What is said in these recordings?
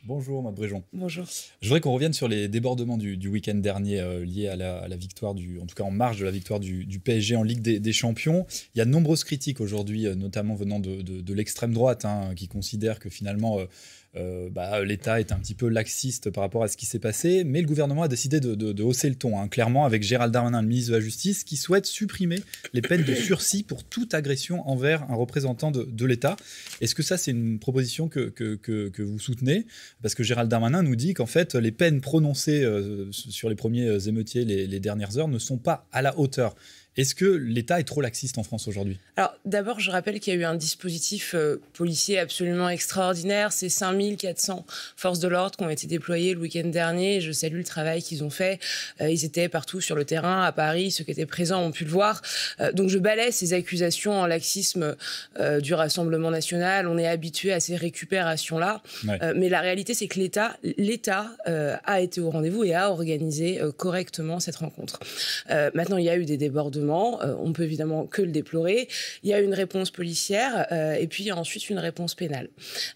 Bonjour, Maud Bréjon. Bonjour. Je voudrais qu'on revienne sur les débordements du week-end dernier liés à la victoire, en tout cas en marge de la victoire du PSG en Ligue des Champions. Il y a de nombreuses critiques aujourd'hui, notamment venant de l'extrême droite, qui considère que finalement l'État est un petit peu laxiste par rapport à ce qui s'est passé. Mais le gouvernement a décidé de hausser le ton, clairement, avec Gérald Darmanin, le ministre de la Justice, qui souhaite supprimer les peines de sursis pour toute agression envers un représentant de l'État. Est-ce que ça, c'est une proposition que vous soutenez ? Parce que Gérald Darmanin nous dit qu'en fait, les peines prononcées sur les premiers émeutiers les dernières heures ne sont pas à la hauteur. Est-ce que l'État est trop laxiste en France aujourd'hui ? Alors, d'abord, je rappelle qu'il y a eu un dispositif policier absolument extraordinaire. C'est 5400 forces de l'ordre qui ont été déployées le week-end dernier. Je salue le travail qu'ils ont fait. Ils étaient partout sur le terrain, à Paris. Ceux qui étaient présents ont pu le voir. Donc, je balaie ces accusations en laxisme du Rassemblement national. On est habitué à ces récupérations-là. Ouais. Mais la réalité, c'est que l'État a été au rendez-vous et a organisé correctement cette rencontre. Maintenant, il y a eu des débordements. On peut évidemment que le déplorer. Il y a une réponse policière et puis il y a ensuite une réponse pénale.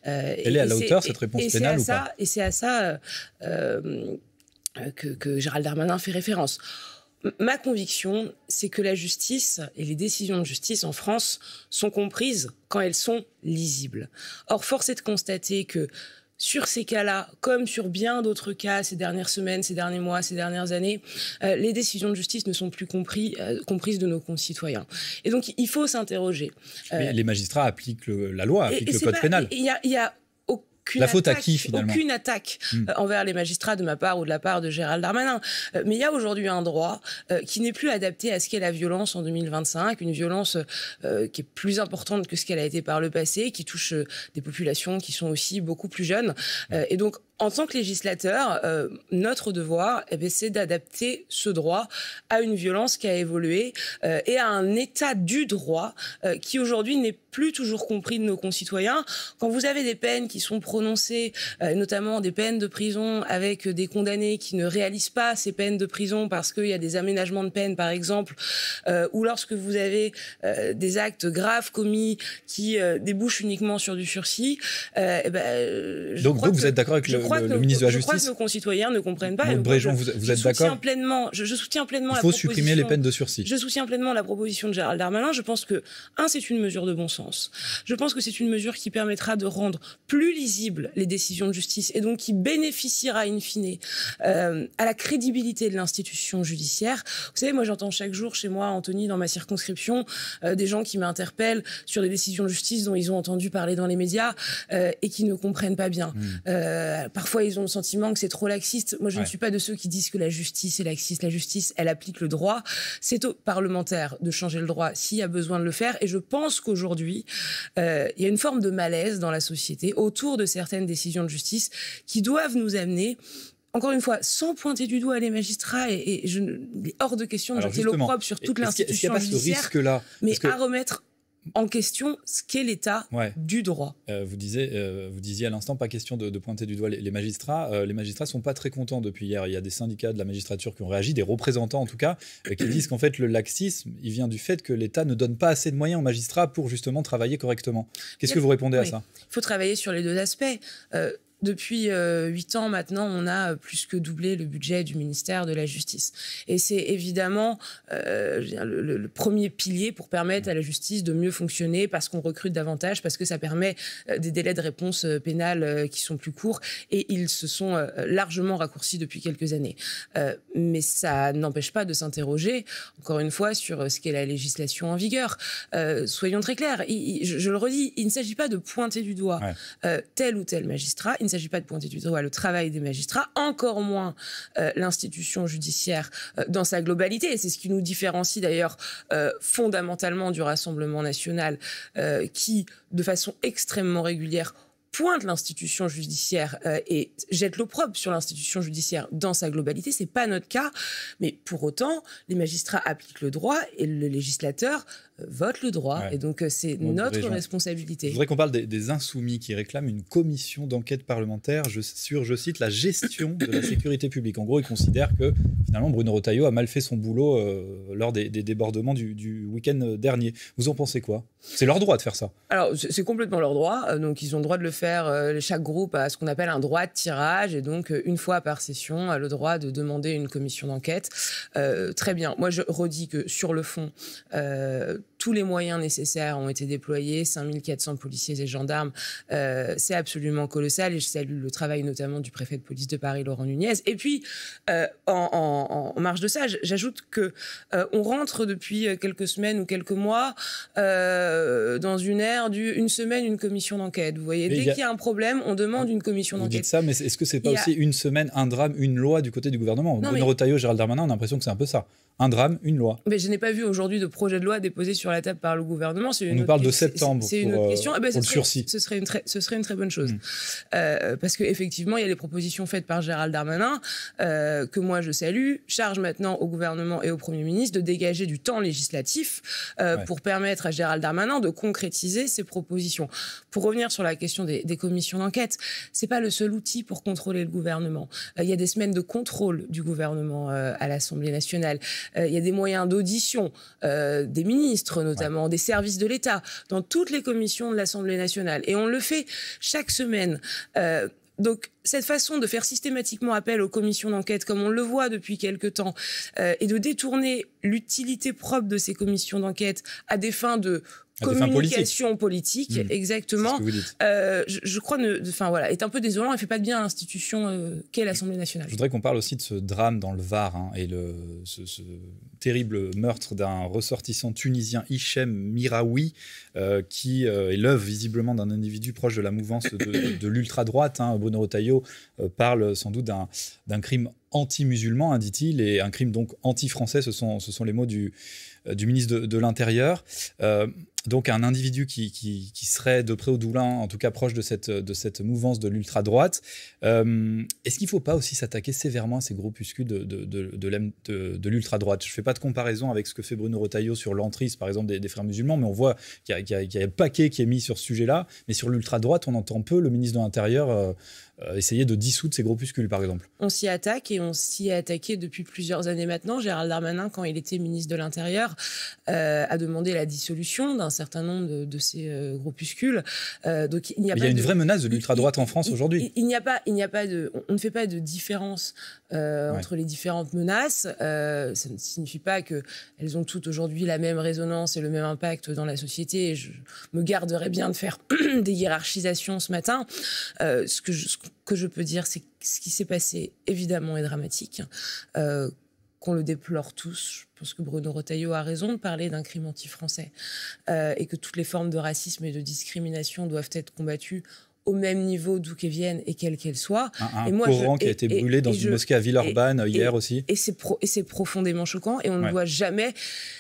Elle est à la hauteur, cette réponse pénale ou pas ? Et c'est à ça que Gérald Darmanin fait référence. Ma conviction, c'est que la justice et les décisions de justice en France sont comprises quand elles sont lisibles. Or, force est de constater que sur ces cas-là, comme sur bien d'autres cas ces dernières semaines, ces derniers mois, ces dernières années, les décisions de justice ne sont plus comprises de nos concitoyens. Et donc, il faut s'interroger. Mais les magistrats appliquent la loi, appliquent le code pénal. Il y a la faute à qui, finalement ? Aucune attaque envers les magistrats de ma part ou de la part de Gérald Darmanin. Mais il y a aujourd'hui un droit qui n'est plus adapté à ce qu'est la violence en 2025, une violence qui est plus importante que ce qu'elle a été par le passé, qui touche des populations qui sont aussi beaucoup plus jeunes. Et donc, en tant que législateur, notre devoir, c'est d'adapter ce droit à une violence qui a évolué et à un état du droit qui aujourd'hui n'est plus toujours compris de nos concitoyens. Quand vous avez des peines qui sont prononcées, notamment des peines de prison avec des condamnés qui ne réalisent pas ces peines de prison parce qu'il y a des aménagements de peine, par exemple, ou lorsque vous avez des actes graves commis qui débouchent uniquement sur du sursis, donc vous êtes d'accord avec le ministre de la Justice ? Je crois que nos concitoyens ne comprennent pas. Maud Bréjon, vous êtes d'accord ? Je soutiens pleinement la proposition. Il faut supprimer les peines de sursis. Je soutiens pleinement la proposition de Gérald Darmanin. Je pense que, c'est une mesure de bon sens. Je pense que c'est une mesure qui permettra de rendre plus lisibles les décisions de justice et donc qui bénéficiera in fine à la crédibilité de l'institution judiciaire. Vous savez, moi j'entends chaque jour chez moi, Anthony, dans ma circonscription, des gens qui m'interpellent sur des décisions de justice dont ils ont entendu parler dans les médias et qui ne comprennent pas bien. Parfois, ils ont le sentiment que c'est trop laxiste. Moi, je ne suis pas de ceux qui disent que la justice est laxiste. La justice, elle applique le droit. C'est aux parlementaires de changer le droit s'il y a besoin de le faire. Et je pense qu'aujourd'hui, il y a une forme de malaise dans la société autour de certaines décisions de justice qui doivent nous amener, encore une fois, sans pointer du doigt les magistrats, il est hors de question de jeter l'opprobre sur toute l'institution judiciaire, mais à remettre en question ce qu'est l'état du droit. Vous disiez à l'instant, pas question de pointer du doigt les magistrats. Les magistrats ne sont pas très contents depuis hier. Il y a des syndicats de la magistrature qui ont réagi, des représentants en tout cas, qui disent qu'en fait le laxisme, il vient du fait que l'État ne donne pas assez de moyens aux magistrats pour justement travailler correctement. Qu'est-ce que vous répondez à ça ? Il faut travailler sur les deux aspects. Depuis 8 ans maintenant, on a plus que doublé le budget du ministère de la Justice. Et c'est évidemment le premier pilier pour permettre à la justice de mieux fonctionner, parce qu'on recrute davantage, parce que ça permet des délais de réponse pénale qui sont plus courts, et ils se sont largement raccourcis depuis quelques années. Mais ça n'empêche pas de s'interroger, encore une fois, sur ce qu'est la législation en vigueur. Soyons très clairs, je le redis, il ne s'agit pas de pointer du doigt tel ou tel magistrat. Il ne s'agit pas de pointer du doigt le travail des magistrats, encore moins l'institution judiciaire dans sa globalité. Et c'est ce qui nous différencie d'ailleurs fondamentalement du Rassemblement national qui, de façon extrêmement régulière, pointe l'institution judiciaire et jette l'opprobre sur l'institution judiciaire dans sa globalité. C'est pas notre cas, mais pour autant, les magistrats appliquent le droit et le législateur vote le droit. Et donc, c'est notre responsabilité. Je voudrais qu'on parle des insoumis qui réclament une commission d'enquête parlementaire sur, je cite, la gestion de la sécurité publique. En gros, ils considèrent que, finalement, Bruno Retailleau a mal fait son boulot lors des débordements du week-end dernier. Vous en pensez quoi ? C'est leur droit de faire ça. Alors, c'est complètement leur droit. Donc, ils ont le droit de le faire. faire, chaque groupe a ce qu'on appelle un droit de tirage, et donc une fois par session a le droit de demander une commission d'enquête. Très bien. Moi, je redis que sur le fond, tous les moyens nécessaires ont été déployés, 5400 policiers et gendarmes, c'est absolument colossal, et je salue le travail notamment du préfet de police de Paris, Laurent Nunez. Et puis, en marge de ça, j'ajoute que on rentre depuis quelques semaines ou quelques mois dans une ère une semaine, une commission d'enquête. Vous voyez, dès qu'il y a un problème, on demande une commission d'enquête. Vous dites ça, mais est-ce que c'est pas aussi une semaine, un drame, une loi du côté du gouvernement? Bruno Retailleau, Gérald Darmanin, on a l'impression que c'est un peu ça. Un drame, une loi. Mais je n'ai pas vu aujourd'hui de projet de loi déposé sur la table par le gouvernement. On nous parle de septembre. C'est une autre question. Pour le sursis. Ce serait une très bonne chose. Parce qu'effectivement, il y a des propositions faites par Gérald Darmanin que moi je salue. Charge maintenant au gouvernement et au Premier ministre de dégager du temps législatif pour permettre à Gérald Darmanin de concrétiser ses propositions. Pour revenir sur la question des commissions d'enquête, c'est pas le seul outil pour contrôler le gouvernement. Il y a des semaines de contrôle du gouvernement à l'Assemblée nationale. Il y a des moyens d'audition des ministres, notamment des services de l'État, dans toutes les commissions de l'Assemblée nationale. Et on le fait chaque semaine. Donc, cette façon de faire systématiquement appel aux commissions d'enquête, comme on le voit depuis quelque temps, et de détourner l'utilité propre de ces commissions d'enquête à des fins de communication politique, exactement. C'est ce que vous dites. Je crois, est un peu désolant et fait pas de bien à l'institution qu'est l'Assemblée nationale. Je voudrais qu'on parle aussi de ce drame dans le Var et ce terrible meurtre d'un ressortissant tunisien, Hichem Miraoui, qui est l'œuvre visiblement d'un individu proche de la mouvance de l'ultra-droite. Bruno Retailleau parle sans doute d'un crime anti-musulman, dit-il, et un crime donc anti-français, ce sont les mots du ministre de l'Intérieur. Donc un individu qui serait de près ou de loin, en tout cas proche de cette mouvance de l'ultra-droite. Est-ce qu'il ne faut pas aussi s'attaquer sévèrement à ces groupuscules de l'ultra-droite? Je ne fais pas de comparaison avec ce que fait Bruno Retailleau sur l'entrisme, par exemple, des frères musulmans, mais on voit qu'il y a un paquet qui est mis sur ce sujet-là. Mais sur l'ultra-droite, on entend peu le ministre de l'Intérieur essayer de dissoudre ces groupuscules, par exemple. On s'y attaque, et on s'y est attaqué depuis plusieurs années maintenant. Gérald Darmanin, quand il était ministre de l'Intérieur, a demandé la dissolution d'un certain nombre de ces groupuscules. Donc il y a une vraie menace de l'ultra-droite en France aujourd'hui. On ne fait pas de différence entre les différentes menaces. Ça ne signifie pas qu'elles ont toutes aujourd'hui la même résonance et le même impact dans la société. Et je me garderais bien de faire des hiérarchisations ce matin. Ce que je peux dire, c'est que ce qui s'est passé, évidemment, est dramatique. Qu'on le déplore tous. Je pense que Bruno Retailleau a raison de parler d'un crime anti-français et que toutes les formes de racisme et de discrimination doivent être combattues au même niveau d'où qu'elles viennent et quelles qu'elles soient. Un Coran qui a été brûlé dans une mosquée à Villeurbanne hier aussi. Et c'est profondément choquant, et on ne doit jamais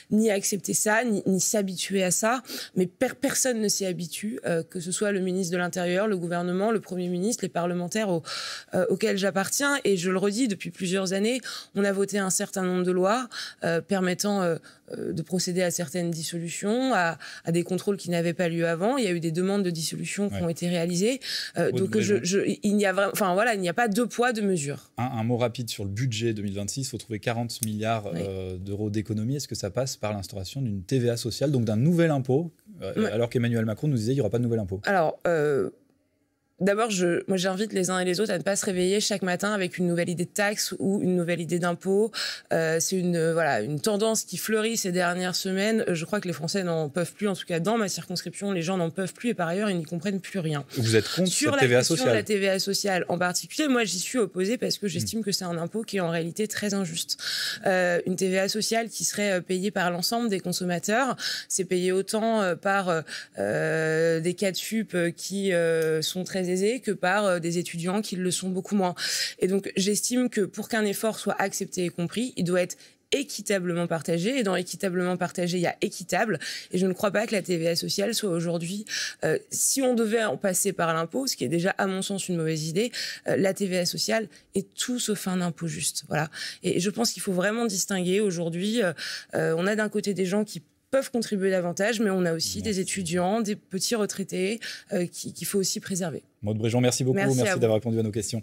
ni accepter ça, ni s'habituer à ça. Mais personne ne s'y habitue, que ce soit le ministre de l'Intérieur, le gouvernement, le Premier ministre, les parlementaires auxquels j'appartiens. Et je le redis, depuis plusieurs années, on a voté un certain nombre de lois permettant de procéder à certaines dissolutions, à des contrôles qui n'avaient pas lieu avant. Il y a eu des demandes de dissolution qui ont été réalisées. Donc il n'y a pas deux poids, deux mesures. Un mot rapide sur le budget 2026. Il faut trouver 40 milliards d'euros d'économie. Est-ce que ça passe par l'instauration d'une TVA sociale, donc d'un nouvel impôt, alors qu'Emmanuel Macron nous disait qu'il n'y aura pas de nouvel impôt? Alors, d'abord, moi, j'invite les uns et les autres à ne pas se réveiller chaque matin avec une nouvelle idée de taxe ou une nouvelle idée d'impôt. C'est une tendance qui fleurit ces dernières semaines. Je crois que les Français n'en peuvent plus. En tout cas, dans ma circonscription, les gens n'en peuvent plus, et par ailleurs, ils n'y comprennent plus rien. Vous êtes contre sur cette la TVA question sociale? De la TVA sociale en particulier, moi, j'y suis opposée parce que j'estime que c'est un impôt qui est en réalité très injuste. Une TVA sociale qui serait payée par l'ensemble des consommateurs, c'est payé autant par des cas de FUP qui sont très aisés que par des étudiants qui le sont beaucoup moins. Et donc, j'estime que pour qu'un effort soit accepté et compris, il doit être équitablement partagé. Et dans équitablement partagé, il y a équitable. Et je ne crois pas que la TVA sociale soit aujourd'hui, si on devait en passer par l'impôt, ce qui est déjà, à mon sens, une mauvaise idée, la TVA sociale est tout sauf un impôt juste. Voilà. Et je pense qu'il faut vraiment distinguer aujourd'hui. On a d'un côté des gens qui peuvent contribuer davantage, mais on a aussi des étudiants, des petits retraités qu'il faut aussi préserver. Maude Bréjon, merci beaucoup. Merci d'avoir répondu à nos questions.